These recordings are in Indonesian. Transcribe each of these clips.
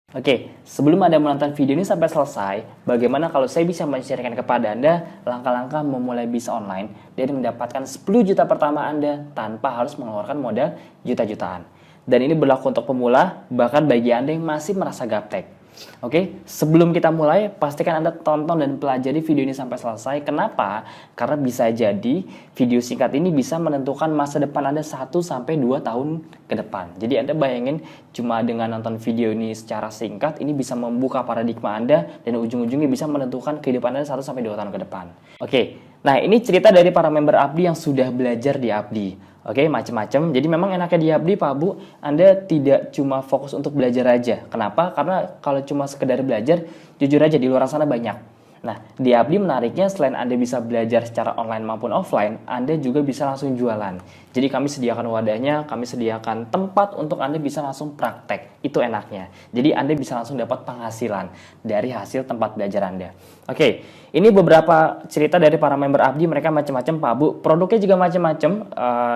Oke, sebelum Anda menonton video ini sampai selesai, bagaimana kalau saya bisa menceritakan kepada Anda langkah-langkah memulai bisnis online dan mendapatkan 10 juta pertama Anda tanpa harus mengeluarkan modal juta-jutaan. Dan ini berlaku untuk pemula, bahkan bagi Anda yang masih merasa gaptek. Oke, sebelum kita mulai, pastikan Anda tonton dan pelajari video ini sampai selesai. Kenapa? Karena bisa jadi video singkat ini bisa menentukan masa depan Anda 1-2 tahun ke depan. Jadi Anda bayangin cuma dengan nonton video ini secara singkat, ini bisa membuka paradigma Anda dan ujung-ujungnya bisa menentukan kehidupan Anda 1-2 tahun ke depan. Oke, nah ini cerita dari para member Abdi yang sudah belajar di Abdi. Oke, macam-macam. Jadi memang enaknya di Abdi, Pak Bu, Anda tidak cuma fokus untuk belajar aja. Kenapa? Karena kalau cuma sekedar belajar, jujur aja di luar sana banyak. Nah, di Abdi menariknya selain Anda bisa belajar secara online maupun offline, Anda juga bisa langsung jualan. Jadi kami sediakan wadahnya, kami sediakan tempat untuk Anda bisa langsung praktek. Itu enaknya. Jadi Anda bisa langsung dapat penghasilan dari hasil tempat belajar Anda. Oke, ini beberapa cerita dari para member Abdi, mereka macam-macam Pak Bu. Produknya juga macam-macam.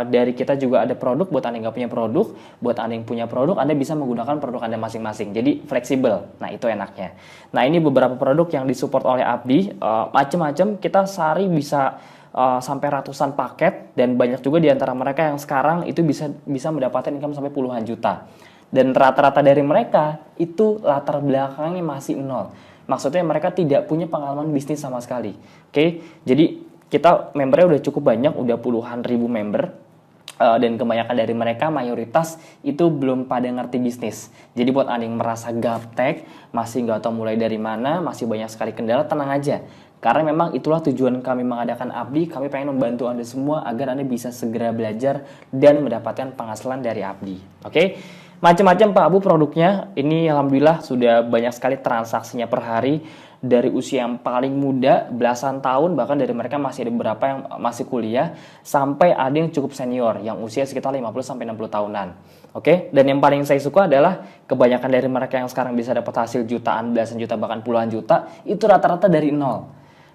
Dari kita juga ada produk buat Anda yang nggak punya produk, buat Anda yang punya produk, Anda bisa menggunakan produk Anda masing-masing. Jadi fleksibel. Nah, itu enaknya. Nah, ini beberapa produk yang disupport oleh Abdi, macam-macam. Kita sehari bisa sampai ratusan paket, dan banyak juga di antara mereka yang sekarang itu bisa mendapatkan income sampai puluhan juta. Dan rata-rata dari mereka itu latar belakangnya masih nol. Maksudnya mereka tidak punya pengalaman bisnis sama sekali. Oke, jadi kita membernya udah cukup banyak, udah puluhan ribu member. Dan kebanyakan dari mereka mayoritas itu belum pada ngerti bisnis. Jadi buat Anda yang merasa gaptek, masih nggak tahu mulai dari mana, masih banyak sekali kendala, tenang aja. Karena memang itulah tujuan kami mengadakan Abdi. Kami pengen membantu Anda semua agar Anda bisa segera belajar dan mendapatkan penghasilan dari Abdi. Oke? Macam-macam Pak Bu produknya. Ini alhamdulillah sudah banyak sekali transaksinya per hari. Dari usia yang paling muda, belasan tahun, bahkan dari mereka masih ada beberapa yang masih kuliah, sampai ada yang cukup senior, yang usia sekitar 50-60 tahunan. Oke, dan yang paling saya suka adalah kebanyakan dari mereka yang sekarang bisa dapat hasil jutaan, belasan juta, bahkan puluhan juta, itu rata-rata dari nol.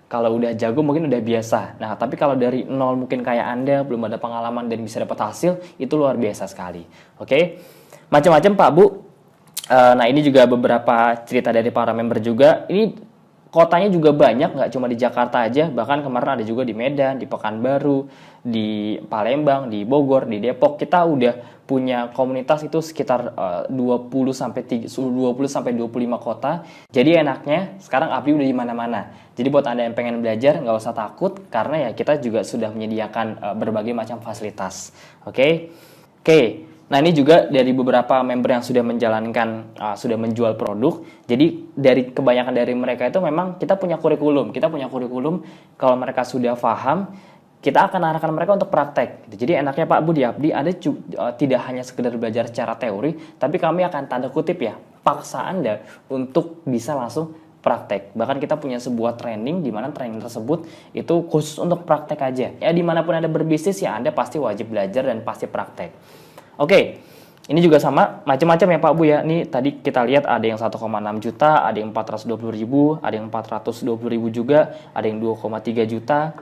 Kalau udah jago mungkin udah biasa. Nah, tapi kalau dari nol mungkin kayak Anda, belum ada pengalaman dan bisa dapat hasil, itu luar biasa sekali. Oke, macam-macam Pak Bu. Nah, ini juga beberapa cerita dari para member juga. Ini kotanya juga banyak, nggak cuma di Jakarta aja, bahkan kemarin ada juga di Medan, di Pekanbaru, di Palembang, di Bogor, di Depok. Kita udah punya komunitas itu sekitar 20-25 kota. Jadi enaknya sekarang Abdi udah di mana-mana. Jadi buat Anda yang pengen belajar nggak usah takut, karena ya kita juga sudah menyediakan berbagai macam fasilitas. Oke. Nah, ini juga dari beberapa member yang sudah menjalankan, sudah menjual produk. Jadi dari kebanyakan dari mereka itu memang kita punya kurikulum. Kalau mereka sudah paham, kita akan arahkan mereka untuk praktek. Jadi enaknya Pak Bu di Abdi, Anda tidak hanya sekedar belajar secara teori, tapi kami akan tanda kutip ya, paksa Anda untuk bisa langsung praktek. Bahkan kita punya sebuah training, di mana training tersebut itu khusus untuk praktek aja. Ya, dimanapun Anda berbisnis ya Anda pasti wajib belajar dan pasti praktek. Oke, ini juga sama, macam-macam ya Pak Bu ya. Ini tadi kita lihat ada yang 1,6 juta, ada yang 420 ribu, ada yang 420 ribu juga, ada yang 2,3 juta,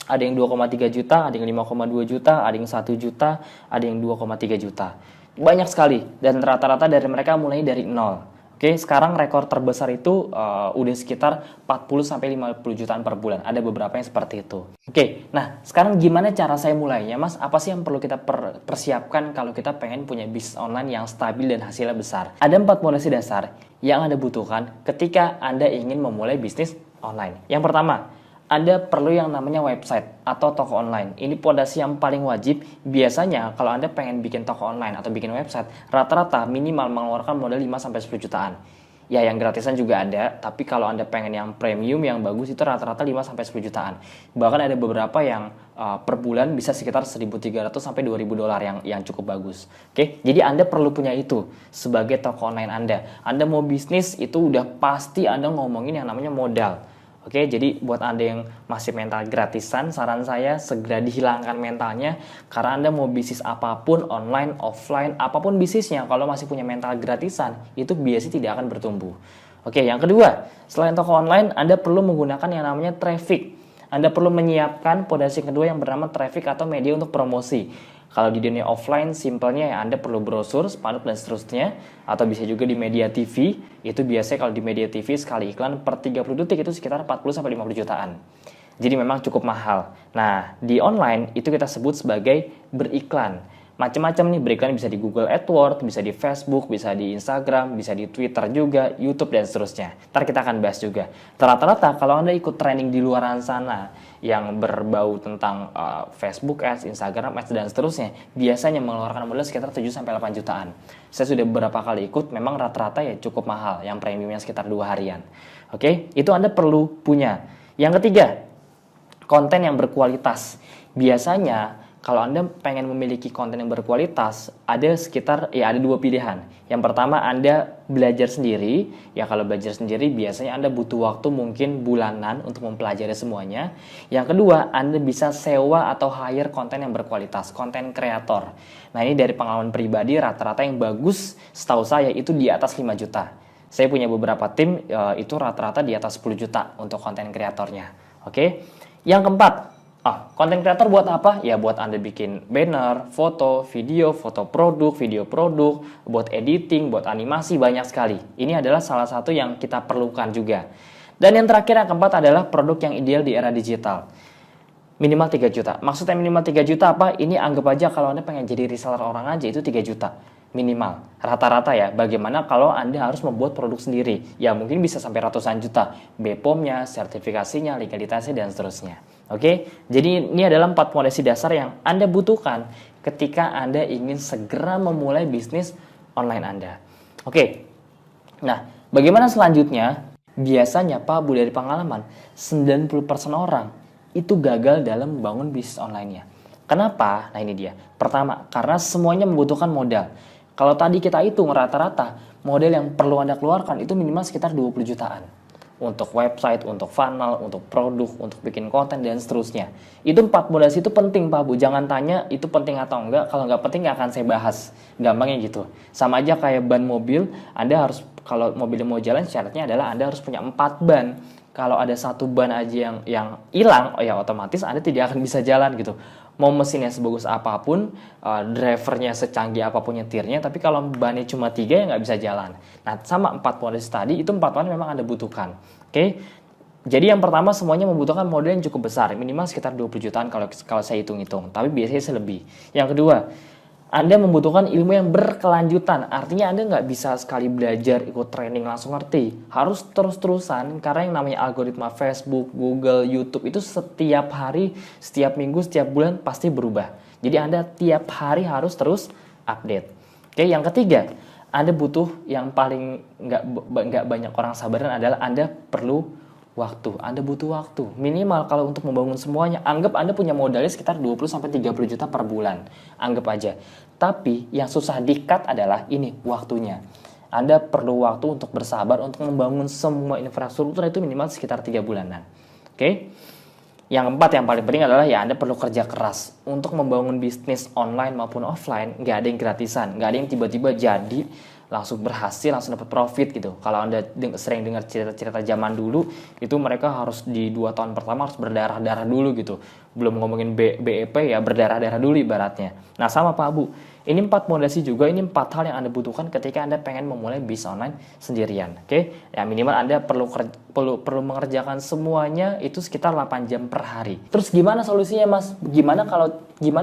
ada yang 2,3 juta, ada yang 5,2 juta, ada yang 1 juta, ada yang 2,3 juta. Banyak sekali, dan rata-rata dari mereka mulai dari nol. Oke, sekarang rekor terbesar itu udah sekitar 40-50 jutaan per bulan. Ada beberapa yang seperti itu. Oke, nah sekarang gimana cara saya mulainya, Mas? Apa sih yang perlu kita persiapkan kalau kita pengen punya bisnis online yang stabil dan hasilnya besar? Ada 4 pondasi dasar yang Anda butuhkan ketika Anda ingin memulai bisnis online. Yang pertama, Anda perlu yang namanya website atau toko online. Ini pondasi yang paling wajib. Biasanya kalau Anda pengen bikin toko online atau bikin website, rata-rata minimal mengeluarkan modal 5-10 jutaan. Ya, yang gratisan juga ada, tapi kalau Anda pengen yang premium, yang bagus, itu rata-rata 5-10 jutaan. Bahkan ada beberapa yang per bulan bisa sekitar 1.300 sampai 2.000 dolar yang cukup bagus. Oke, jadi Anda perlu punya itu sebagai toko online Anda. Anda mau bisnis, itu udah pasti Anda ngomongin yang namanya modal. Oke, jadi buat Anda yang masih mental gratisan, saran saya segera dihilangkan mentalnya, karena Anda mau bisnis apapun, online, offline, apapun bisnisnya, kalau masih punya mental gratisan, itu biasanya tidak akan bertumbuh. Oke, yang kedua, selain toko online, Anda perlu menggunakan yang namanya traffic. Anda perlu menyiapkan pondasi kedua yang bernama traffic atau media untuk promosi. Kalau di dunia offline, simpelnya ya Anda perlu brosur, spanduk, dan seterusnya. Atau bisa juga di media TV. Itu biasanya kalau di media TV sekali iklan per 30 detik itu sekitar 40-50 jutaan. Jadi memang cukup mahal. Nah, di online itu kita sebut sebagai beriklan. Macam-macam nih, beriklan bisa di Google AdWords, bisa di Facebook, bisa di Instagram, bisa di Twitter juga, YouTube, dan seterusnya. Ntar kita akan bahas juga. Rata-rata kalau Anda ikut training di luar sana yang berbau tentang Facebook Ads, Instagram Ads, dan seterusnya, biasanya mengeluarkan modal sekitar 7-8 jutaan. Saya sudah beberapa kali ikut, memang rata-rata ya cukup mahal, yang premiumnya sekitar 2 harian. Oke, itu Anda perlu punya. Yang ketiga, konten yang berkualitas. Biasanya kalau Anda pengen memiliki konten yang berkualitas, ada dua pilihan. Yang pertama, Anda belajar sendiri. Ya, kalau belajar sendiri biasanya Anda butuh waktu mungkin bulanan untuk mempelajari semuanya. Yang kedua, Anda bisa sewa atau hire konten yang berkualitas, konten kreator. Nah, ini dari pengalaman pribadi, rata-rata yang bagus setahu saya itu di atas 5 juta. Saya punya beberapa tim, itu rata-rata di atas 10 juta untuk konten kreatornya. Oke. Yang keempat, konten kreator buat apa? Ya buat Anda bikin banner, foto produk, buat editing, buat animasi, banyak sekali. Ini adalah salah satu yang kita perlukan juga. Dan yang terakhir, yang keempat adalah produk yang ideal di era digital. Minimal 3 juta. Maksudnya minimal 3 juta apa? Ini anggap aja kalau Anda pengen jadi reseller orang aja itu 3 juta. Minimal. Rata-rata ya. Bagaimana kalau Anda harus membuat produk sendiri? Ya mungkin bisa sampai ratusan juta. BPOM-nya, sertifikasinya, legalitasnya, dan seterusnya. Oke? Jadi ini adalah 4 fondasi dasar yang Anda butuhkan ketika Anda ingin segera memulai bisnis online Anda. Oke. Nah, bagaimana selanjutnya? Biasanya Pak Bu, dari pengalaman, 90% orang itu gagal dalam membangun bisnis online-nya. Kenapa? Nah ini dia. Pertama, karena semuanya membutuhkan modal. Kalau tadi kita hitung rata-rata, modal yang perlu Anda keluarkan itu minimal sekitar 20 jutaan. Untuk website, untuk funnel, untuk produk, untuk bikin konten, dan seterusnya. Itu 4 fondasi itu penting Pak Bu. Jangan tanya itu penting atau enggak. Kalau enggak penting nggak akan saya bahas. Gampangnya gitu. Sama aja kayak ban mobil. Anda harus, kalau mobilnya mau jalan, syaratnya adalah Anda harus punya 4 ban. Kalau ada 1 ban aja yang hilang, ya otomatis Anda tidak akan bisa jalan gitu. Mau mesinnya sebagus apapun, drivernya secanggih apapun nyetirnya, tapi kalau bannya cuma 3 ya nggak bisa jalan. Nah, sama 4 fondasi tadi, itu 4 fondasi memang Anda butuhkan. Oke? Jadi yang pertama semuanya membutuhkan modal yang cukup besar, minimal sekitar 20 jutaan kalau saya hitung-hitung, tapi biasanya lebih. Yang kedua, Anda membutuhkan ilmu yang berkelanjutan. Artinya Anda nggak bisa sekali belajar, ikut training langsung ngerti. Harus terus-terusan, karena yang namanya algoritma Facebook, Google, YouTube itu setiap hari, setiap minggu, setiap bulan pasti berubah. Jadi Anda tiap hari harus terus update. Oke, yang ketiga, Anda butuh yang paling nggak banyak orang sabaran adalah Anda perlu waktu. Anda butuh waktu. Minimal kalau untuk membangun semuanya, anggap Anda punya modalnya sekitar 20-30 juta per bulan. Anggap aja. Tapi yang susah di-cut adalah ini, waktunya. Anda perlu waktu untuk bersabar untuk membangun semua infrastruktur itu minimal sekitar 3 bulanan. Oke? Yang keempat, yang paling penting adalah ya Anda perlu kerja keras. Untuk membangun bisnis online maupun offline, nggak ada yang gratisan. Nggak ada yang tiba-tiba jadi langsung berhasil, langsung dapat profit gitu. Kalau Anda sering dengar cerita-cerita zaman dulu, itu mereka harus di 2 tahun pertama harus berdarah-darah dulu gitu. Belum ngomongin BEP ya, berdarah-darah dulu ibaratnya. Nah sama Pak Bu, ini 4 fondasi juga, ini 4 hal yang Anda butuhkan ketika Anda pengen memulai bisnis online sendirian. Oke? Ya minimal Anda perlu mengerjakan semuanya itu sekitar 8 jam per hari. Terus gimana solusinya Mas? Gimana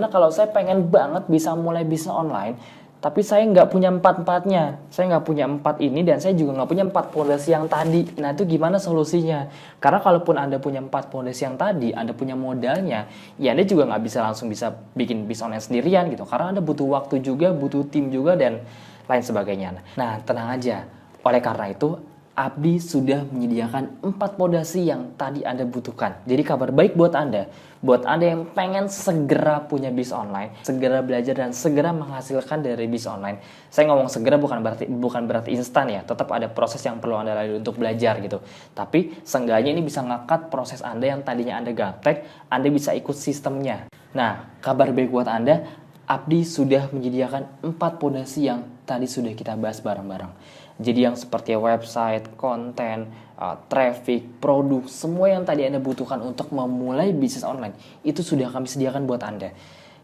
kalau saya pengen banget bisa mulai bisnis online, tapi saya nggak punya 4-4-nya. Saya nggak punya 4 ini dan saya juga nggak punya 4 fondasi yang tadi. Nah itu gimana solusinya? Karena kalaupun Anda punya 4 fondasi yang tadi, Anda punya modalnya, ya Anda juga nggak bisa langsung bisa bikin bisnis online sendirian gitu. Karena Anda butuh waktu juga, butuh tim juga, dan lain sebagainya. Nah tenang aja. Oleh karena itu, Abdi sudah menyediakan 4 fondasi yang tadi Anda butuhkan. Jadi kabar baik buat Anda yang pengen segera punya bisnis online, segera belajar dan segera menghasilkan dari bisnis online. Saya ngomong segera bukan berarti instan ya, tetap ada proses yang perlu Anda lalui untuk belajar gitu. Tapi seenggaknya ini bisa ngekat proses Anda yang tadinya Anda gaptek, Anda bisa ikut sistemnya. Nah, kabar baik buat Anda, Abdi sudah menyediakan 4 fondasi yang tadi sudah kita bahas bareng-bareng. Jadi yang seperti website, konten, traffic, produk, semua yang tadi Anda butuhkan untuk memulai bisnis online, itu sudah kami sediakan buat Anda.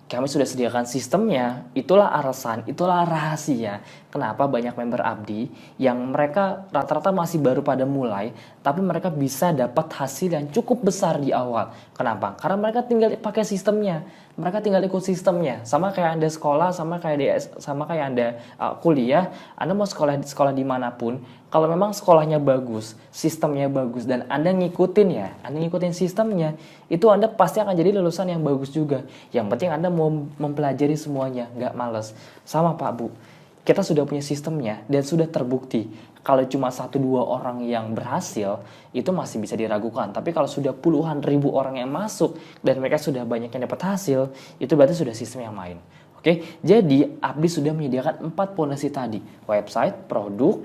Kami sudah sediakan sistemnya, itulah alasan, itulah rahasia kenapa banyak member Abdi yang mereka rata-rata masih baru pada mulai, tapi mereka bisa dapat hasil yang cukup besar di awal. Kenapa? Karena mereka tinggal pakai sistemnya, mereka tinggal ikut sistemnya. Sama kayak Anda sekolah, sama kayak Anda kuliah, Anda mau sekolah dimanapun, kalau memang sekolahnya bagus, sistemnya bagus, dan Anda ngikutin sistemnya, itu Anda pasti akan jadi lulusan yang bagus juga. Yang penting Anda mau mempelajari semuanya, nggak males. Sama Pak Bu, kita sudah punya sistemnya dan sudah terbukti. Kalau cuma 1-2 orang yang berhasil, itu masih bisa diragukan. Tapi kalau sudah puluhan ribu orang yang masuk dan mereka sudah banyak yang dapat hasil, itu berarti sudah sistem yang main. Oke, jadi Abdi sudah menyediakan 4 pondasi tadi: website, produk,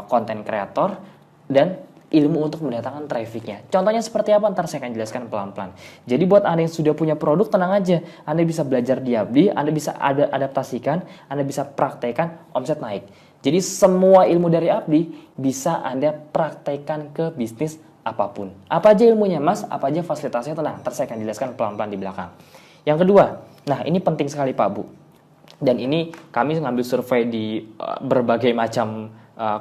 konten kreator, dan ilmu untuk mendatangkan trafficnya. Contohnya seperti apa? Ntar saya akan jelaskan pelan-pelan. Jadi buat Anda yang sudah punya produk, tenang aja. Anda bisa belajar di Abdi, Anda bisa adaptasikan, Anda bisa praktekkan, omset naik. Jadi semua ilmu dari Abdi bisa Anda praktekkan ke bisnis apapun. Apa aja ilmunya Mas? Apa aja fasilitasnya? Tenang, ntar saya akan jelaskan pelan-pelan di belakang. Yang kedua, nah ini penting sekali Pak Bu. Dan ini kami ngambil survei di berbagai macam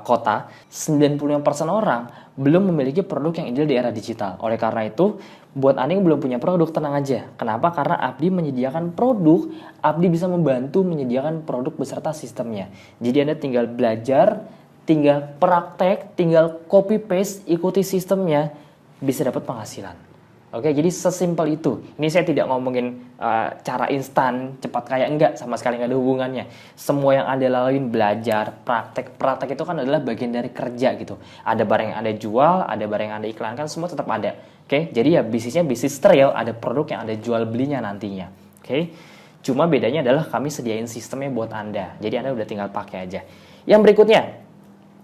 kota, 95% orang belum memiliki produk yang ideal di era digital. Oleh karena itu, buat Anda yang belum punya produk, tenang aja. Kenapa? Karena Abdi menyediakan produk, Abdi bisa membantu menyediakan produk beserta sistemnya. Jadi Anda tinggal belajar, tinggal praktek, tinggal copy paste, ikuti sistemnya, bisa dapat penghasilan. Oke, jadi sesimpel itu. Ini saya tidak ngomongin cara instan, cepat kaya, enggak, sama sekali nggak ada hubungannya. Semua yang Anda laluin, belajar, praktek. Praktek itu kan adalah bagian dari kerja gitu. Ada barang yang Anda jual, ada barang yang Anda iklankan, semua tetap ada. Oke, jadi ya bisnisnya bisnis trail, ada produk yang Anda jual belinya nantinya. Oke, cuma bedanya adalah kami sediain sistemnya buat Anda. Jadi Anda udah tinggal pakai aja. Yang berikutnya,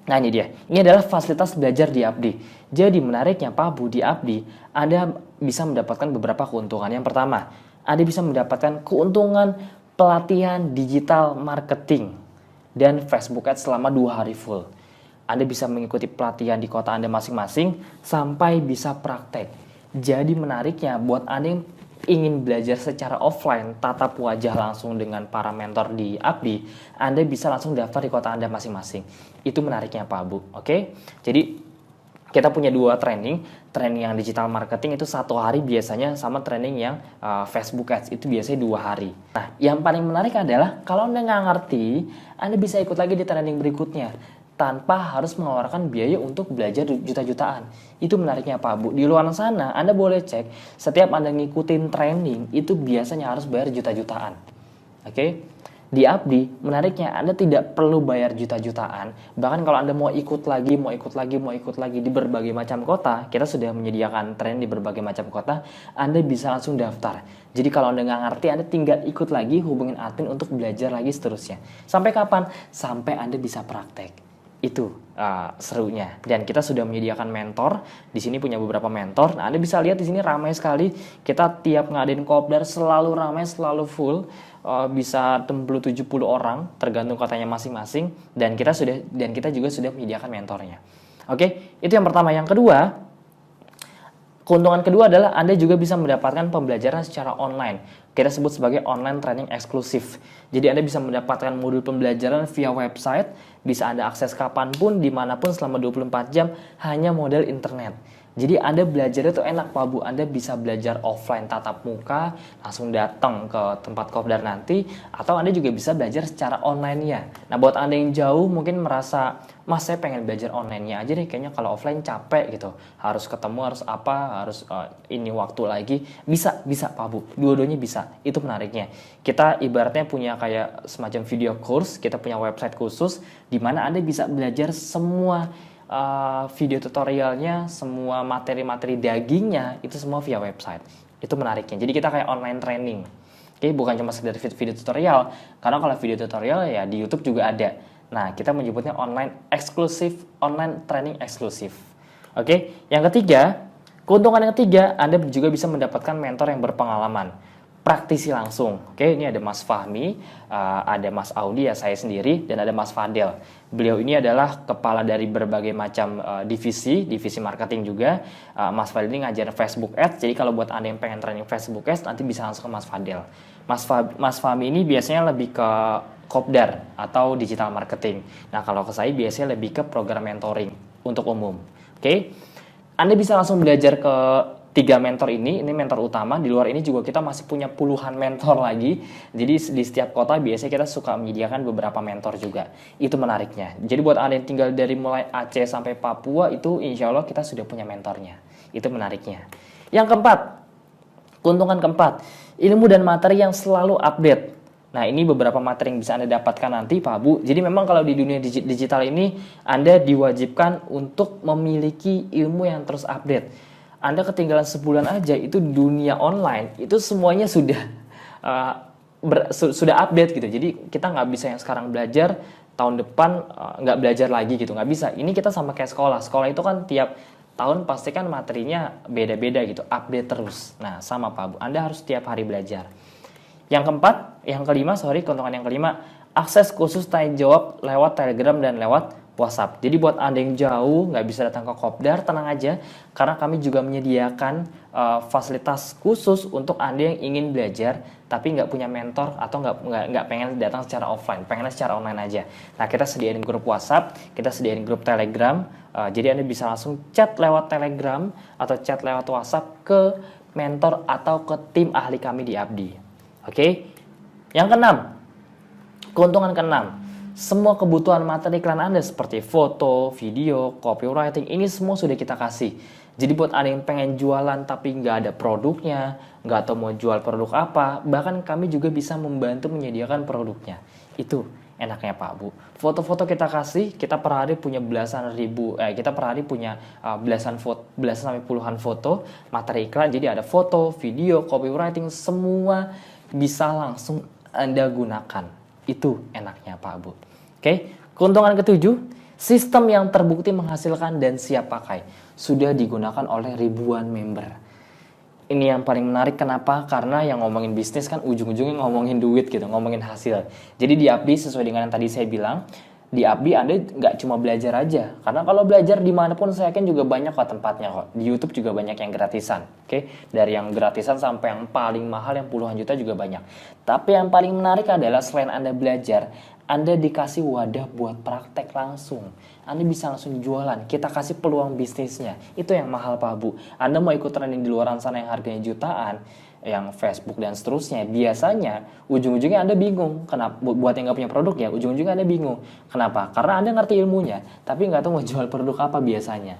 nah ini dia, ini adalah fasilitas belajar di Abdi. Jadi menariknya Pak Bu, di Abdi Anda bisa mendapatkan beberapa keuntungan. Yang pertama, Anda bisa mendapatkan keuntungan pelatihan digital marketing dan Facebook Ads selama 2 hari full. Anda bisa mengikuti pelatihan di kota Anda masing-masing sampai bisa praktek. Jadi menariknya buat Anda yang ingin belajar secara offline, tatap wajah langsung dengan para mentor di Abdi, Anda bisa langsung daftar di kota Anda masing-masing. Itu menariknya Pak Bu, oke? Jadi kita punya 2 training yang digital marketing itu 1 hari biasanya, sama training yang Facebook Ads itu biasanya 2 hari. Nah, yang paling menarik adalah kalau Anda nggak ngerti, Anda bisa ikut lagi di training berikutnya tanpa harus mengeluarkan biaya untuk belajar juta-jutaan. Itu menariknya Pak Bu. Di luar sana Anda boleh cek, setiap Anda ngikutin training itu biasanya harus bayar juta-jutaan. Oke? Di Abdi, menariknya Anda tidak perlu bayar juta-jutaan. Bahkan kalau Anda mau ikut lagi di berbagai macam kota, kita sudah menyediakan training di berbagai macam kota, Anda bisa langsung daftar. Jadi kalau Anda nggak ngerti, Anda tinggal ikut lagi, hubungin admin untuk belajar lagi seterusnya. Sampai kapan? Sampai Anda bisa praktek. Itu serunya. Dan kita sudah menyediakan mentor. Di sini punya beberapa mentor. Nah, Anda bisa lihat di sini ramai sekali. Kita tiap ngadain kopdar selalu ramai, selalu full. Bisa 60-70 orang tergantung kotanya masing-masing. Dan kita juga sudah menyediakan mentornya. Oke, itu yang pertama. Yang kedua, keuntungan kedua adalah Anda juga bisa mendapatkan pembelajaran secara online. Kita sebut sebagai online training eksklusif. Jadi Anda bisa mendapatkan modul pembelajaran via website, bisa Anda akses kapanpun, dimanapun selama 24 jam, hanya model internet. Jadi Anda belajar itu enak Pak Bu, Anda bisa belajar offline tatap muka, langsung datang ke tempat kopdar nanti, atau Anda juga bisa belajar secara online-nya. Nah buat Anda yang jauh mungkin merasa, Mas saya pengen belajar online-nya aja deh, kayaknya kalau offline capek gitu, harus ketemu, harus apa, harus ini waktu lagi, bisa Pak Bu, dua-duanya bisa, itu menariknya. Kita ibaratnya punya kayak semacam video course, kita punya website khusus, di mana Anda bisa belajar semua video tutorialnya, semua materi-materi dagingnya, itu semua via website. Itu menariknya. Jadi kita kayak online training. Oke, bukan cuma sekedar video tutorial. Karena kalau video tutorial ya di YouTube juga ada. Nah, kita menyebutnya online training eksklusif. Oke, yang ketiga, keuntungan yang ketiga, Anda juga bisa mendapatkan mentor yang berpengalaman. praktisi langsung. Oke, ini ada Mas Fahmi, ada Mas Audi, ya saya sendiri, dan ada Mas Fadel. Beliau ini adalah kepala dari berbagai macam divisi marketing juga. Mas Fadel ini ngajar Facebook Ads, jadi kalau buat Anda yang pengen training Facebook Ads, nanti bisa langsung ke Mas Fadel. Mas Fahmi ini biasanya lebih ke kopdar atau digital marketing. Nah, kalau ke saya biasanya lebih ke program mentoring untuk umum. Oke, Anda bisa langsung belajar ke 3 mentor ini mentor utama. Di luar ini juga kita masih punya puluhan mentor lagi. Jadi di setiap kota biasanya kita suka menyediakan beberapa mentor juga. Itu menariknya. Jadi buat Anda yang tinggal dari mulai Aceh sampai Papua, itu insya Allah kita sudah punya mentornya. Itu menariknya. Yang keempat, keuntungan keempat, ilmu dan materi yang selalu update. Nah, ini beberapa materi yang bisa Anda dapatkan nanti, Pak Bu. Jadi memang kalau di dunia digital ini, Anda diwajibkan untuk memiliki ilmu yang terus update. Anda ketinggalan sebulan aja, itu dunia online, itu semuanya sudah sudah update gitu. Jadi kita nggak bisa yang sekarang belajar, tahun depan nggak belajar lagi gitu, nggak bisa. Ini kita sama kayak sekolah. Sekolah itu kan tiap tahun pasti kan materinya beda-beda gitu, update terus. Nah, sama Pak Bu, Anda harus tiap hari belajar. Keuntungan yang kelima, akses khusus tanya jawab lewat Telegram dan lewat WhatsApp. Jadi buat Anda yang jauh, nggak bisa datang ke Kopdar, tenang aja, karena kami juga menyediakan fasilitas khusus untuk Anda yang ingin belajar, tapi nggak punya mentor atau nggak pengen datang secara offline, pengennya secara online aja. Nah, kita sediain grup WhatsApp, kita sediain grup Telegram, jadi Anda bisa langsung chat lewat Telegram atau chat lewat WhatsApp ke mentor atau ke tim ahli kami di Abdi. Oke, yang keenam, keuntungan keenam, semua kebutuhan materi iklan Anda seperti foto, video, copywriting, ini semua sudah kita kasih. Jadi buat Anda yang pengen jualan tapi nggak ada produknya, nggak tahu mau jual produk apa, bahkan kami juga bisa membantu menyediakan produknya. Itu enaknya Pak Bu. Foto-foto kita kasih, kita per hari punya belasan sampai puluhan foto, materi iklan. Jadi ada foto, video, copywriting, semua bisa langsung Anda gunakan. Itu enaknya Pak Bu. Oke, keuntungan ketujuh, sistem yang terbukti menghasilkan dan siap pakai. Sudah digunakan oleh ribuan member. Ini yang paling menarik, kenapa? Karena yang ngomongin bisnis kan ujung-ujungnya ngomongin duit gitu, ngomongin hasil. Jadi di Abdi sesuai dengan yang tadi saya bilang, di Abdi Anda nggak cuma belajar aja. Karena kalau belajar dimanapun saya yakin juga banyak kok tempatnya kok. Di YouTube juga banyak yang gratisan. Oke? Dari yang gratisan sampai yang paling mahal yang puluhan juta juga banyak. Tapi yang paling menarik adalah selain Anda belajar, Anda dikasih wadah buat praktek langsung. Anda bisa langsung jualan. Kita kasih peluang bisnisnya. Itu yang mahal Pak Bu. Anda mau ikut trending di luar sana yang harganya jutaan, yang Facebook dan seterusnya, biasanya ujung-ujungnya Anda bingung. Kenapa? Buat yang nggak punya produk ya, ujung-ujungnya Anda bingung. Kenapa? Karena Anda ngerti ilmunya, tapi nggak tahu mau jual produk apa biasanya.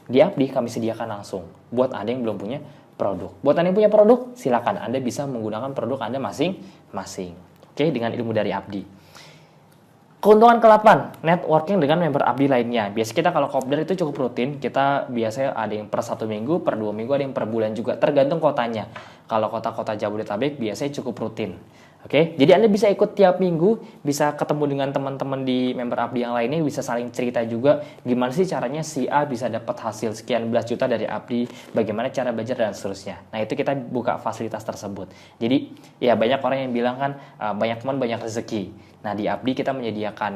Di Abdi kami sediakan langsung buat Anda yang belum punya produk. Buat Anda yang punya produk, silakan Anda bisa menggunakan produk Anda masing-masing. Oke, dengan ilmu dari Abdi. Keuntungan ke-8, networking dengan member Abdi lainnya. Biasanya kita kalau kopdar itu cukup rutin, kita biasanya ada yang per 1 minggu, per 2 minggu, ada yang per bulan juga, tergantung kotanya. Kalau kota-kota Jabodetabek biasanya cukup rutin. Oke, jadi Anda bisa ikut tiap minggu, bisa ketemu dengan teman-teman di member Abdi yang lainnya, bisa saling cerita juga gimana sih caranya si A bisa dapat hasil sekian belas juta dari Abdi, bagaimana cara belajar dan seterusnya. Nah, itu kita buka fasilitas tersebut. Jadi, ya banyak orang yang bilang kan banyak teman banyak rezeki. Nah, di Abdi kita menyediakan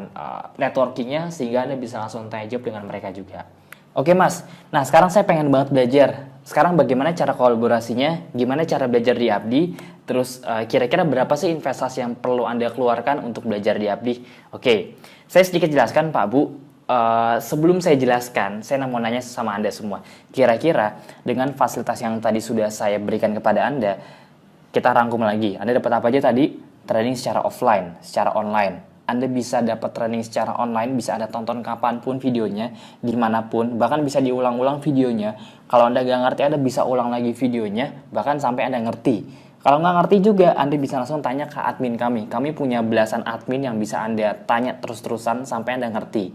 networkingnya sehingga Anda bisa langsung tanya jawab dengan mereka juga. Oke Mas, nah sekarang saya pengen banget belajar. Sekarang bagaimana cara kolaborasinya, gimana cara belajar di Abdi, terus kira-kira berapa sih investasi yang perlu Anda keluarkan untuk belajar di Abdi? Oke, saya sedikit jelaskan Pak Bu. Sebelum saya jelaskan, saya mau nanya sama Anda semua. Kira-kira dengan fasilitas yang tadi sudah saya berikan kepada Anda, kita rangkum lagi. Anda dapat apa aja tadi? Training secara offline, secara online. Anda bisa dapat training secara online, bisa Anda tonton kapanpun videonya, dimanapun, bahkan bisa diulang-ulang videonya. Kalau Anda nggak ngerti, Anda bisa ulang lagi videonya, bahkan sampai Anda ngerti. Kalau nggak ngerti juga, Anda bisa langsung tanya ke admin kami. Kami punya belasan admin yang bisa Anda tanya terus-terusan sampai Anda ngerti.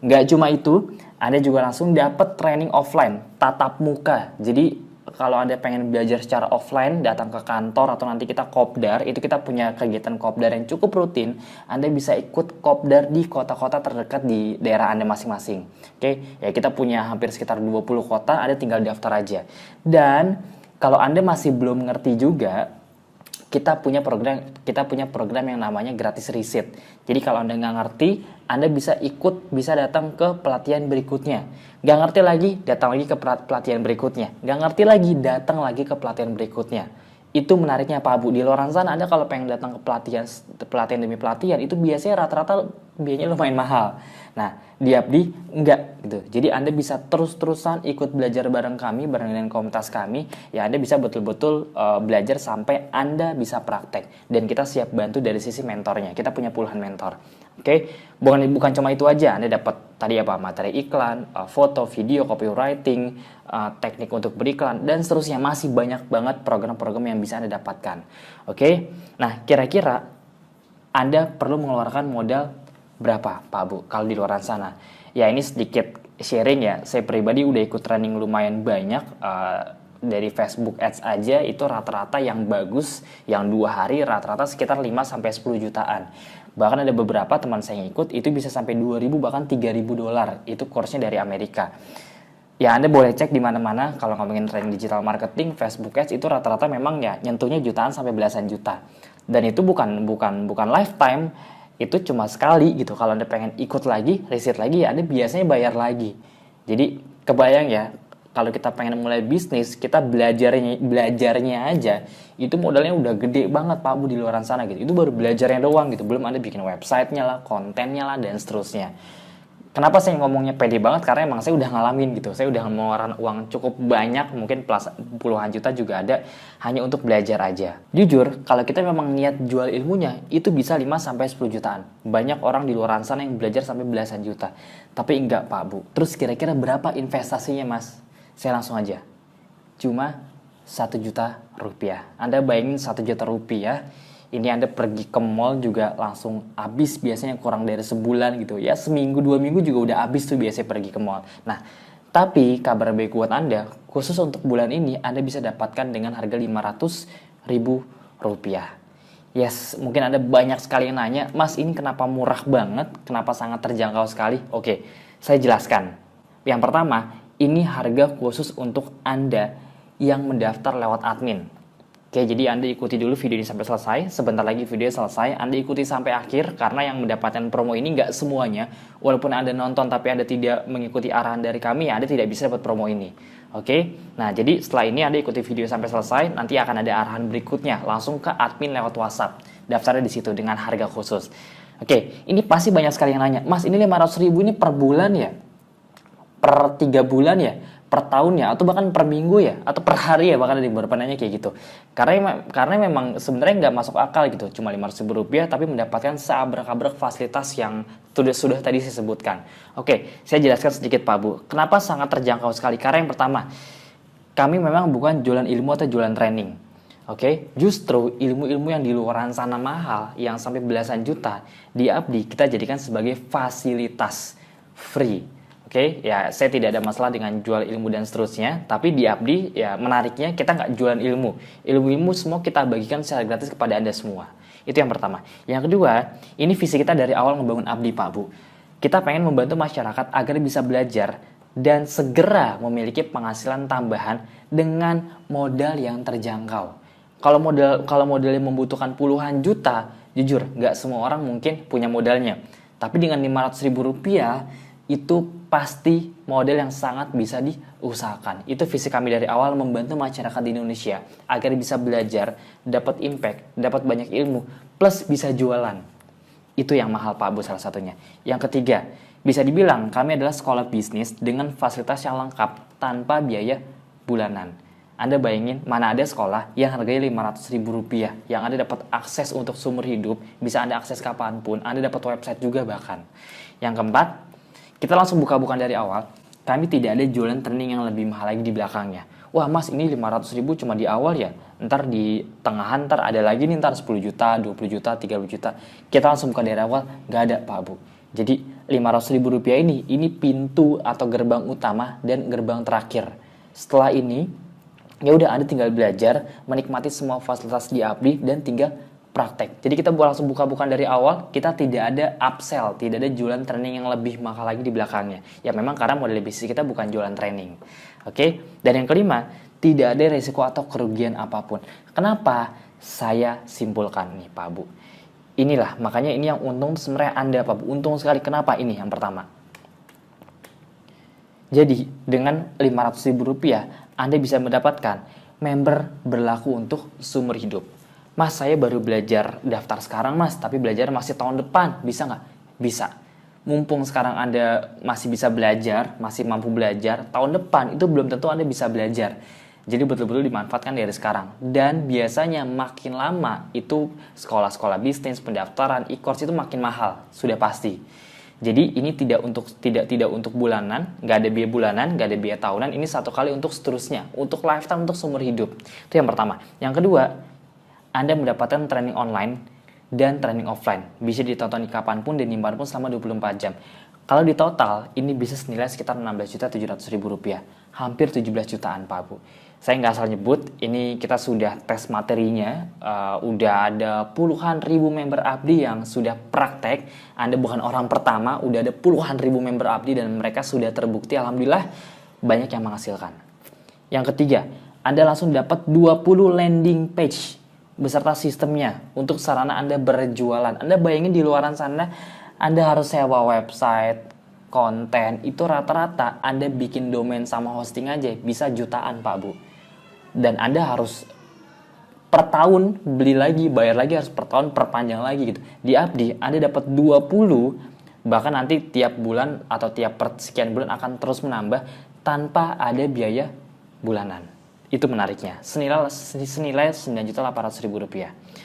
Nggak cuma itu, Anda juga langsung dapat training offline, tatap muka. Jadi, kalau Anda pengen belajar secara offline, datang ke kantor atau nanti kita kopdar, itu kita punya kegiatan kopdar yang cukup rutin. Anda bisa ikut kopdar di kota-kota terdekat di daerah Anda masing-masing. Oke, ya kita punya hampir sekitar 20 kota, Anda tinggal daftar aja. Dan kalau Anda masih belum ngerti juga, kita punya program yang namanya gratis riset. Jadi kalau Anda nggak ngerti, Anda bisa datang ke pelatihan berikutnya. Nggak ngerti lagi, datang lagi ke pelatihan berikutnya. Nggak ngerti lagi, datang lagi ke pelatihan berikutnya. Itu menariknya Pak Bu. Di luar sana Anda kalau pengen datang ke pelatihan demi pelatihan, itu biasanya rata-rata biayanya lumayan mahal. Nah, di Abdi enggak gitu. Jadi Anda bisa terus-terusan ikut belajar bareng kami, bareng dengan komunitas kami. Ya Anda bisa betul-betul belajar sampai Anda bisa praktek. Dan kita siap bantu dari sisi mentornya. Kita punya puluhan mentor. Oke, bukan cuma itu aja. Anda dapat tadi materi iklan, foto, video, copywriting, teknik untuk beriklan, dan seterusnya. Masih banyak banget program-program yang bisa Anda dapatkan. Oke, nah kira-kira Anda perlu mengeluarkan modal berapa Pak Bu kalau di luar sana? Ya ini sedikit sharing ya. Saya pribadi udah ikut training lumayan banyak. Dari Facebook Ads aja itu rata-rata yang bagus, yang 2 hari rata-rata sekitar 5-10 jutaan. Bahkan ada beberapa teman saya yang ikut itu bisa sampai 2.000 bahkan 3.000 dolar. Itu course-nya dari Amerika. Ya Anda boleh cek di mana-mana kalau ngomongin training digital marketing, Facebook Ads itu rata-rata memang ya nyentuhnya jutaan sampai belasan juta. Dan itu bukan lifetime, itu cuma sekali gitu. Kalau Anda pengen ikut lagi, riset lagi ya Anda biasanya bayar lagi. Jadi kebayang ya, kalau kita pengen mulai bisnis, kita belajarnya aja itu modalnya udah gede banget Pak Bu di luar sana gitu. Itu baru belajarnya doang gitu, belum Anda bikin websitenya lah, kontennya lah, dan seterusnya. Kenapa saya ngomongnya pede banget? Karena emang saya udah ngalamin gitu. Saya udah mengeluarkan uang cukup banyak, mungkin puluhan juta juga ada, hanya untuk belajar aja. Jujur, kalau kita memang niat jual ilmunya, itu bisa 5-10 jutaan. Banyak orang di luar sana yang belajar sampai belasan juta. Tapi enggak Pak Bu. Terus kira-kira berapa investasinya Mas? Saya langsung aja. Cuma 1 juta rupiah. Anda bayangin 1 juta rupiah. Ini Anda pergi ke mall juga langsung habis, biasanya kurang dari sebulan gitu. Ya seminggu 2 minggu juga udah habis tuh biasanya pergi ke mall. Nah, tapi kabar baik buat Anda, khusus untuk bulan ini Anda bisa dapatkan dengan harga 500.000 rupiah. Yes, mungkin Anda banyak sekali yang nanya, Mas ini kenapa murah banget, kenapa sangat terjangkau sekali? Oke, saya jelaskan. Yang pertama, ini harga khusus untuk Anda yang mendaftar lewat admin. Oke, jadi Anda ikuti dulu video ini sampai selesai. Sebentar lagi video selesai, Anda ikuti sampai akhir. Karena yang mendapatkan promo ini nggak semuanya. Walaupun Anda nonton tapi Anda tidak mengikuti arahan dari kami, Anda tidak bisa dapat promo ini. Oke, nah jadi setelah ini Anda ikuti video sampai selesai. Nanti akan ada arahan berikutnya. Langsung ke admin lewat WhatsApp. Daftarnya di situ dengan harga khusus. Oke, ini pasti banyak sekali yang nanya, Mas ini 500.000 ini per bulan ya? Per 3 bulan ya? Per tahun ya, atau bahkan per minggu ya, atau per hari ya, bahkan ada beberapa nanya kayak gitu. Karena memang sebenarnya nggak masuk akal gitu, cuma 500.000 rupiah tapi mendapatkan seabrek-abrek fasilitas yang sudah tadi saya sebutkan. Oke, saya jelaskan sedikit Pak Bu, kenapa sangat terjangkau sekali. Karena yang pertama, kami memang bukan jualan ilmu atau jualan training. Oke, justru ilmu-ilmu yang di luar sana mahal, yang sampai belasan juta, di Abdi kita jadikan sebagai fasilitas free. Oke, ya saya tidak ada masalah dengan jual ilmu dan seterusnya. Tapi di Abdi, ya menariknya kita nggak jualan ilmu. Ilmu-ilmu semua kita bagikan secara gratis kepada Anda semua. Itu yang pertama. Yang kedua, ini visi kita dari awal membangun Abdi Pak Bu. Kita pengen membantu masyarakat agar bisa belajar dan segera memiliki penghasilan tambahan dengan modal yang terjangkau. Kalau modalnya membutuhkan puluhan juta, jujur nggak semua orang mungkin punya modalnya. Tapi dengan 500.000 rupiah, itu pasti model yang sangat bisa diusahakan. Itu visi kami dari awal, membantu masyarakat di Indonesia agar bisa belajar, dapat impact, dapat banyak ilmu, plus bisa jualan. Itu yang mahal Pak Bu salah satunya. Yang ketiga, bisa dibilang kami adalah sekolah bisnis dengan fasilitas yang lengkap tanpa biaya bulanan. Anda bayangin, mana ada sekolah yang harganya 500.000 rupiah, yang Anda dapat akses untuk seumur hidup, bisa Anda akses kapanpun, Anda dapat website juga bahkan. Yang keempat, kita langsung buka-bukaan dari awal, kami tidak ada jualan training yang lebih mahal lagi di belakangnya. Wah Mas, ini 500.000 cuma di awal ya, ntar di tengahan ntar ada lagi nih, ntar 10 juta, 20 juta, 30 juta. Kita langsung buka dari awal, nggak ada Pak Bu. Jadi 500.000 rupiah ini pintu atau gerbang utama dan gerbang terakhir. Setelah ini, ya udah Anda tinggal belajar, menikmati semua fasilitas di Abdi dan tinggal praktek. Jadi kita langsung buka-bukaan dari awal, kita tidak ada upsell, tidak ada jualan training yang lebih mahal lagi di belakangnya. Ya memang karena model bisnis kita bukan jualan training. Oke? Dan yang kelima, tidak ada resiko atau kerugian apapun. Kenapa? saya simpulkan nih Pak Bu. Inilah, makanya ini yang untung sebenarnya Anda Pak Bu. Untung sekali, kenapa ini yang pertama? Jadi dengan Rp500.000 Anda bisa mendapatkan member berlaku untuk seumur hidup. Mas, saya baru belajar daftar sekarang mas, tapi belajar masih tahun depan, bisa nggak? Bisa. Mumpung sekarang Anda masih bisa belajar, masih mampu belajar, tahun depan itu belum tentu Anda bisa belajar. Jadi betul-betul dimanfaatkan dari sekarang. Dan biasanya makin lama itu sekolah-sekolah bisnis, pendaftaran, e-course itu makin mahal, sudah pasti. Jadi ini tidak untuk bulanan, nggak ada biaya bulanan, nggak ada biaya tahunan. Ini satu kali untuk seterusnya, untuk lifetime, untuk seumur hidup. Itu yang pertama. Yang kedua, Anda mendapatkan training online dan training offline. Bisa ditonton kapanpun dan dimanapun selama 24 jam. Kalau di total, ini bisa senilai sekitar Rp16.700.000. Hampir 17 jutaan Pak Bu. Saya nggak asal nyebut, ini kita sudah tes materinya, udah ada puluhan ribu member abdi yang sudah praktek. Anda bukan orang pertama, udah ada puluhan ribu member abdi dan mereka sudah terbukti, alhamdulillah banyak yang menghasilkan. Yang ketiga, Anda langsung dapat 20 landing page beserta sistemnya untuk sarana Anda berjualan. Anda bayangin di luaran sana, Anda harus sewa website, konten, itu rata-rata Anda bikin domain sama hosting aja bisa jutaan Pak Bu. Dan Anda harus per tahun beli lagi, bayar lagi, harus per tahun perpanjang lagi gitu. Di Abdi Anda dapat 20, bahkan nanti tiap bulan atau tiap sekian bulan akan terus menambah tanpa ada biaya bulanan. Itu menariknya. Senilai Rp9.800.000.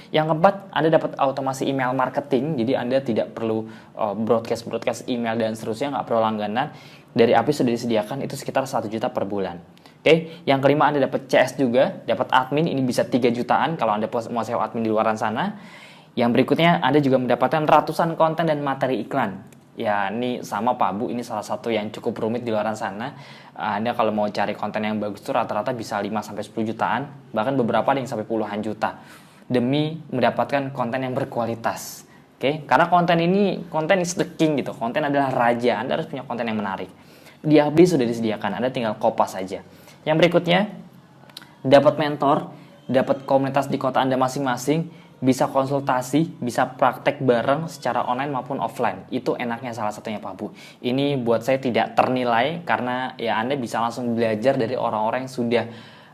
Yang keempat, Anda dapat otomasi email marketing. Jadi Anda tidak perlu broadcast email dan seterusnya, nggak perlu langganan. Dari Abdi sudah disediakan itu sekitar 1 juta per bulan. Oke, yang kelima Anda dapat CS juga, dapat admin, ini bisa 3 jutaan kalau Anda mau sewa admin di luaran sana. Yang berikutnya Anda juga mendapatkan ratusan konten dan materi iklan. Ya, ini sama Pak Bu, ini salah satu yang cukup rumit di luaran sana. Anda kalau mau cari konten yang bagus itu rata-rata bisa 5-10 jutaan, bahkan beberapa ada yang sampai puluhan juta. Demi mendapatkan konten yang berkualitas. Oke, karena konten is the king gitu. Konten adalah raja, Anda harus punya konten yang menarik. Di Abdi sudah disediakan, Anda tinggal kopas saja. Yang berikutnya, dapat mentor, dapat komunitas di kota Anda masing-masing, bisa konsultasi, bisa praktek bareng secara online maupun offline. Itu enaknya salah satunya Pak Bu. Ini buat saya tidak ternilai karena ya Anda bisa langsung belajar dari orang-orang yang sudah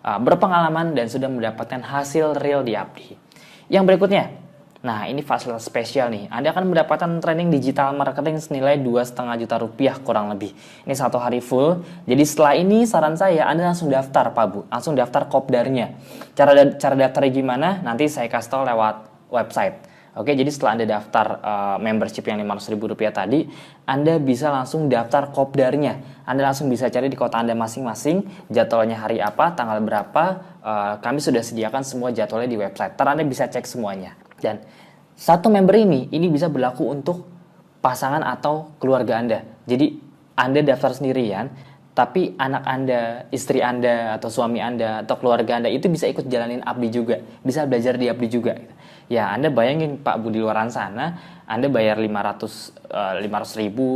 berpengalaman dan sudah mendapatkan hasil real di Abdi. Yang berikutnya, nah ini fasilitas spesial nih. Anda akan mendapatkan training digital marketing senilai Rp2,5 juta kurang lebih. Ini 1 hari full. Jadi setelah ini saran saya Anda langsung daftar Pak Bu. Langsung daftar kopdarnya. Cara daftarnya gimana? Nanti saya kasih tahu lewat website. Oke, jadi setelah Anda daftar membership yang Rp500.000 tadi, Anda bisa langsung daftar kopdarnya. Anda langsung bisa cari di kota Anda masing-masing, jadwalnya hari apa, tanggal berapa. Kami sudah sediakan semua jadwalnya di website. Ntar Anda bisa cek semuanya. Dan satu member ini bisa berlaku untuk pasangan atau keluarga Anda. Jadi Anda daftar sendirian, tapi anak Anda, istri Anda, atau suami Anda, atau keluarga Anda itu bisa ikut jalanin Abdi juga. Bisa belajar di Abdi juga. Ya Anda bayangin Pak Bu di luaran sana, Anda bayar 500.000,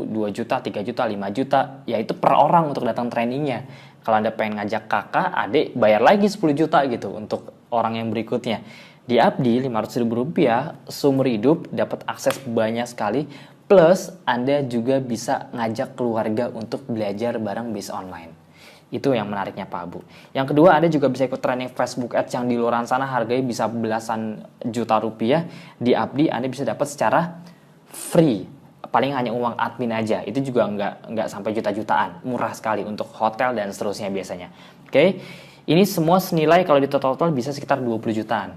2 juta, 3 juta, 5 juta. Ya itu per orang untuk datang trainingnya. Kalau Anda pengen ngajak kakak, adik, bayar lagi 10 juta gitu untuk orang yang berikutnya. Di Abdi Rp500.000 seumur hidup, dapat akses banyak sekali, plus Anda juga bisa ngajak keluarga untuk belajar bareng bis online. Itu yang menariknya Pak Bu. Yang kedua, Anda juga bisa ikut training Facebook Ads yang di luaran sana harganya bisa belasan juta rupiah. Di Abdi Anda bisa dapat secara free, paling hanya uang admin aja. Itu juga nggak sampai juta-jutaan, murah sekali untuk hotel dan seterusnya biasanya. Oke, ini semua senilai kalau di total bisa sekitar 20 jutaan.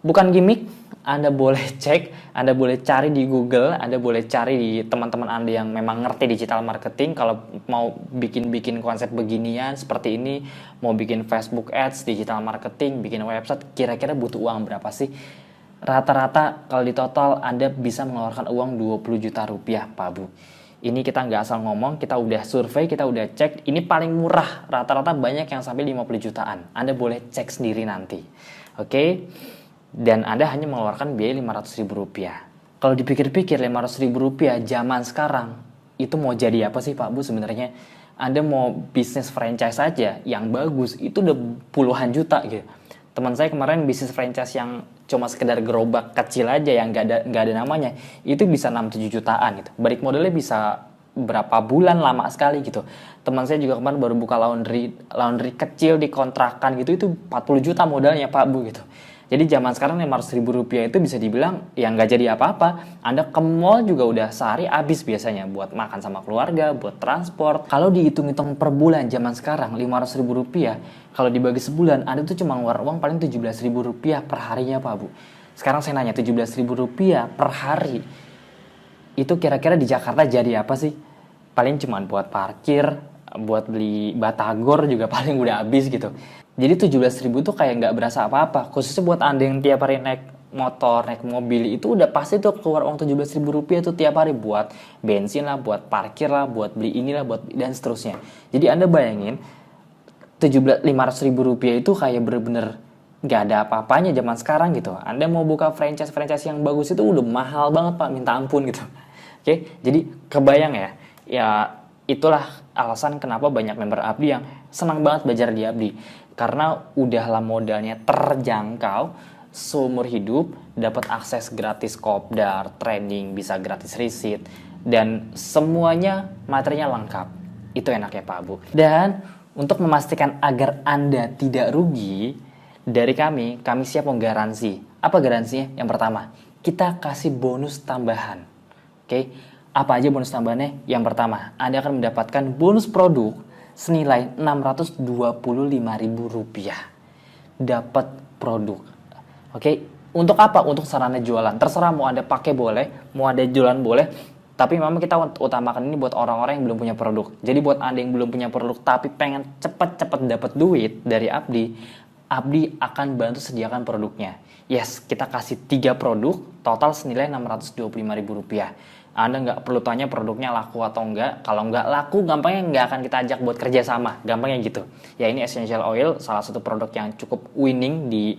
Bukan gimmick, Anda boleh cek, Anda boleh cari di Google, Anda boleh cari di teman-teman Anda yang memang ngerti digital marketing. Kalau mau bikin konsep beginian seperti ini, mau bikin Facebook Ads, digital marketing, bikin website, kira-kira butuh uang berapa sih? Rata-rata kalau di total Anda bisa mengeluarkan uang 20 juta rupiah Pak Bu. Ini kita nggak asal ngomong, kita udah survei, kita udah cek, ini paling murah. Rata-rata banyak yang sampai 50 jutaan. Anda boleh cek sendiri nanti. Oke? Dan Anda hanya mengeluarkan biaya Rp500.000. Kalau dipikir-pikir Rp500.000 zaman sekarang itu mau jadi apa sih Pak Bu sebenarnya? Anda mau bisnis franchise saja yang bagus itu udah puluhan juta gitu. Teman saya kemarin bisnis franchise yang cuma sekedar gerobak kecil aja yang nggak ada namanya, itu bisa 6-7 jutaan gitu. Balik modalnya bisa berapa bulan, lama sekali gitu. Teman saya juga kemarin baru buka laundry kecil di kontrakan gitu, itu 40 juta modalnya Pak Bu gitu. Jadi zaman sekarang 500 ribu rupiah itu bisa dibilang yang nggak jadi apa-apa. Anda ke mall juga udah sehari habis biasanya buat makan sama keluarga, buat transport. Kalau dihitung-hitung per bulan zaman sekarang 500 ribu rupiah, kalau dibagi sebulan Anda tuh cuma ngeluarin uang paling 17 ribu rupiah per harinya Pak Bu. Sekarang saya nanya, 17 ribu rupiah per hari itu kira-kira di Jakarta jadi apa sih? Paling cuma buat parkir, buat beli batagor juga paling udah habis gitu. Jadi 17 ribu tuh kayak nggak berasa apa-apa. Khususnya buat Anda yang tiap hari naik motor, naik mobil, itu udah pasti tuh keluar uang 17 ribu rupiah tuh tiap hari buat bensin lah, buat parkir lah, buat beli inilah, buat dan seterusnya. Jadi Anda bayangin 500 ribu rupiah itu kayak bener-bener nggak ada apa-apanya zaman sekarang gitu. Anda mau buka franchise yang bagus itu udah mahal banget Pak, minta ampun gitu. Oke, jadi kebayang ya itulah alasan kenapa banyak member Abdi yang senang banget belajar di Abdi. Karena udahlah modalnya terjangkau, seumur hidup dapat akses gratis kopdar, training, bisa gratis receipt, dan semuanya materinya lengkap. Itu enaknya Pak Bu. Dan untuk memastikan agar Anda tidak rugi, dari kami siap menggaransi. Apa garansinya? Yang pertama, kita kasih bonus tambahan. Oke, apa aja bonus tambahannya? Yang pertama, Anda akan mendapatkan bonus produk senilai Rp625.000. Dapat produk. Oke, untuk apa? Untuk sarana jualan. Terserah mau Anda pakai boleh, mau Anda jualan boleh. Tapi memang kita utamakan ini buat orang-orang yang belum punya produk. Jadi buat Anda yang belum punya produk tapi pengen cepet-cepet dapat duit dari Abdi, Abdi akan bantu sediakan produknya. Yes, kita kasih 3 produk, total senilai Rp625.000. Anda nggak perlu tanya produknya laku atau enggak. Kalau nggak laku, gampangnya nggak akan kita ajak buat kerja sama. Gampangnya gitu. Ya ini essential oil, salah satu produk yang cukup winning di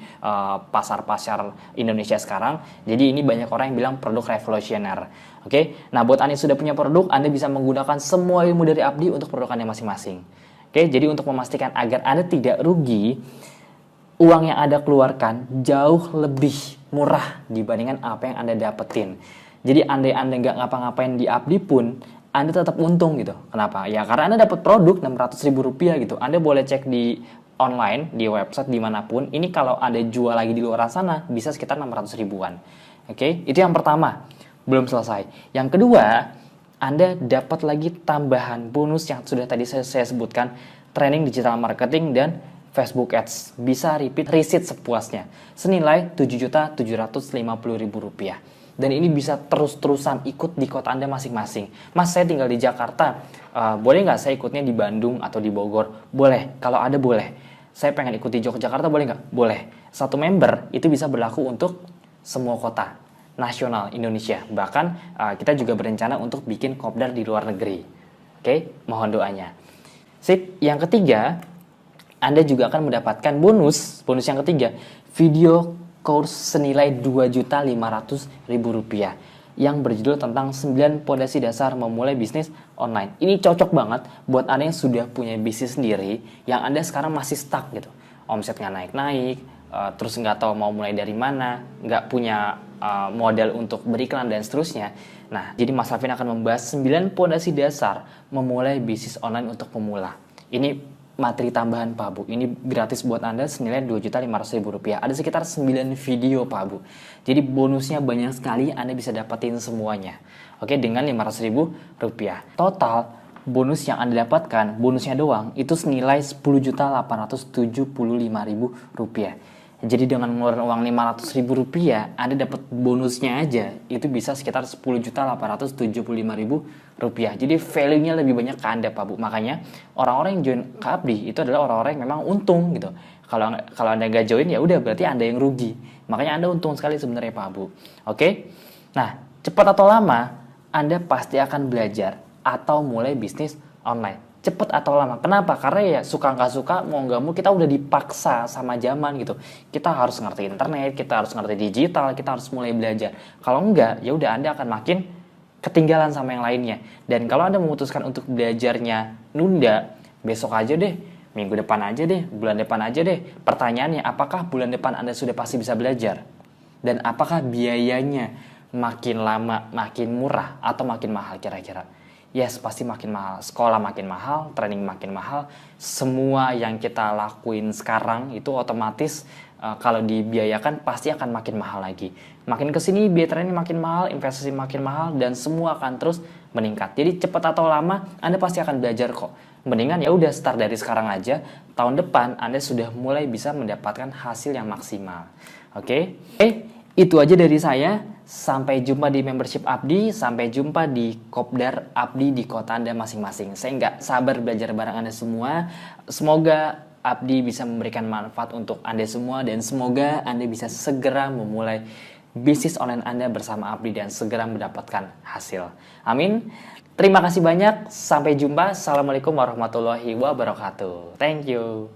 pasar-pasar Indonesia sekarang. Jadi ini banyak orang yang bilang produk revolusioner. Oke, nah buat Anda yang sudah punya produk, Anda bisa menggunakan semua ilmu dari Abdi untuk produk Anda masing-masing. Oke, jadi untuk memastikan agar Anda tidak rugi, uang yang Anda keluarkan jauh lebih murah dibandingkan apa yang Anda dapetin. Jadi andai Anda nggak ngapa-ngapain di Abdi pun, Anda tetap untung gitu. Kenapa? Ya karena Anda dapat produk Rp600.000 gitu. Anda boleh cek di online, di website, dimanapun. Ini kalau Anda jual lagi di luar sana, bisa sekitar 600 ribuan. Oke, itu yang pertama. Belum selesai. Yang kedua, Anda dapat lagi tambahan bonus yang sudah tadi saya sebutkan. Training digital marketing dan Facebook Ads. Bisa repeat receipt sepuasnya. Senilai Rp7.750.000. Dan ini bisa terus-terusan ikut di kota Anda masing-masing. Mas, saya tinggal di Jakarta, boleh nggak saya ikutnya di Bandung atau di Bogor? Boleh, kalau ada boleh. Saya pengen ikut di Yogyakarta, boleh nggak? Boleh. Satu member itu bisa berlaku untuk semua kota nasional Indonesia. Bahkan kita juga berencana untuk bikin kopdar di luar negeri. Oke, mohon doanya. Sip, yang ketiga, Anda juga akan mendapatkan bonus yang ketiga, video course senilai Rp2.500.000 yang berjudul tentang 9 pondasi dasar memulai bisnis online. Ini cocok banget buat Anda yang sudah punya bisnis sendiri, yang Anda sekarang masih stuck gitu. Omset nggak naik-naik, terus nggak tahu mau mulai dari mana, nggak punya modal untuk beriklan dan seterusnya. Nah, jadi Mas Alvin akan membahas 9 pondasi dasar memulai bisnis online untuk pemula. Ini materi tambahan Pak Bu. Ini gratis buat Anda senilai Rp2.500.000. Ada sekitar 9 video Pak Bu. Jadi bonusnya banyak sekali, Anda bisa dapatin semuanya. Oke, dengan Rp500.000. Total bonus yang Anda dapatkan, bonusnya doang, itu senilai Rp10.875.000. Jadi dengan mengeluarkan uang Rp500.000, Anda dapat bonusnya aja itu bisa sekitar Rp10.875.000. Jadi value-nya lebih banyak ke Anda Pak Bu. Makanya orang-orang yang join ke Abdi itu adalah orang-orang yang memang untung gitu. Kalau Anda nggak join ya udah berarti Anda yang rugi. Makanya Anda untung sekali sebenarnya Pak Bu. Oke? Nah, cepat atau lama Anda pasti akan belajar atau mulai bisnis online. Cepet atau lama. Kenapa? Karena ya suka nggak suka, mau nggak mau kita udah dipaksa sama zaman gitu. Kita harus ngerti internet, kita harus ngerti digital, kita harus mulai belajar. Kalau enggak, ya udah Anda akan makin ketinggalan sama yang lainnya. Dan kalau Anda memutuskan untuk belajarnya nunda, besok aja deh, minggu depan aja deh, bulan depan aja deh. Pertanyaannya, apakah bulan depan Anda sudah pasti bisa belajar? Dan apakah biayanya makin lama makin murah atau makin mahal kira-kira? Yes, pasti makin mahal. Sekolah makin mahal, training makin mahal. Semua yang kita lakuin sekarang itu otomatis kalau dibiayakan pasti akan makin mahal lagi. Makin kesini biaya training makin mahal, investasi makin mahal, dan semua akan terus meningkat. Jadi cepat atau lama Anda pasti akan belajar kok. Mendingan ya udah start dari sekarang aja. Tahun depan Anda sudah mulai bisa mendapatkan hasil yang maksimal. Oke? Itu aja dari saya. Sampai jumpa di membership Abdi, sampai jumpa di Kopdar Abdi di kota Anda masing-masing. Saya nggak sabar belajar bareng Anda semua. Semoga Abdi bisa memberikan manfaat untuk Anda semua, dan semoga Anda bisa segera memulai bisnis online Anda bersama Abdi dan segera mendapatkan hasil. Amin. Terima kasih banyak. Sampai jumpa. Assalamualaikum warahmatullahi wabarakatuh. Thank you.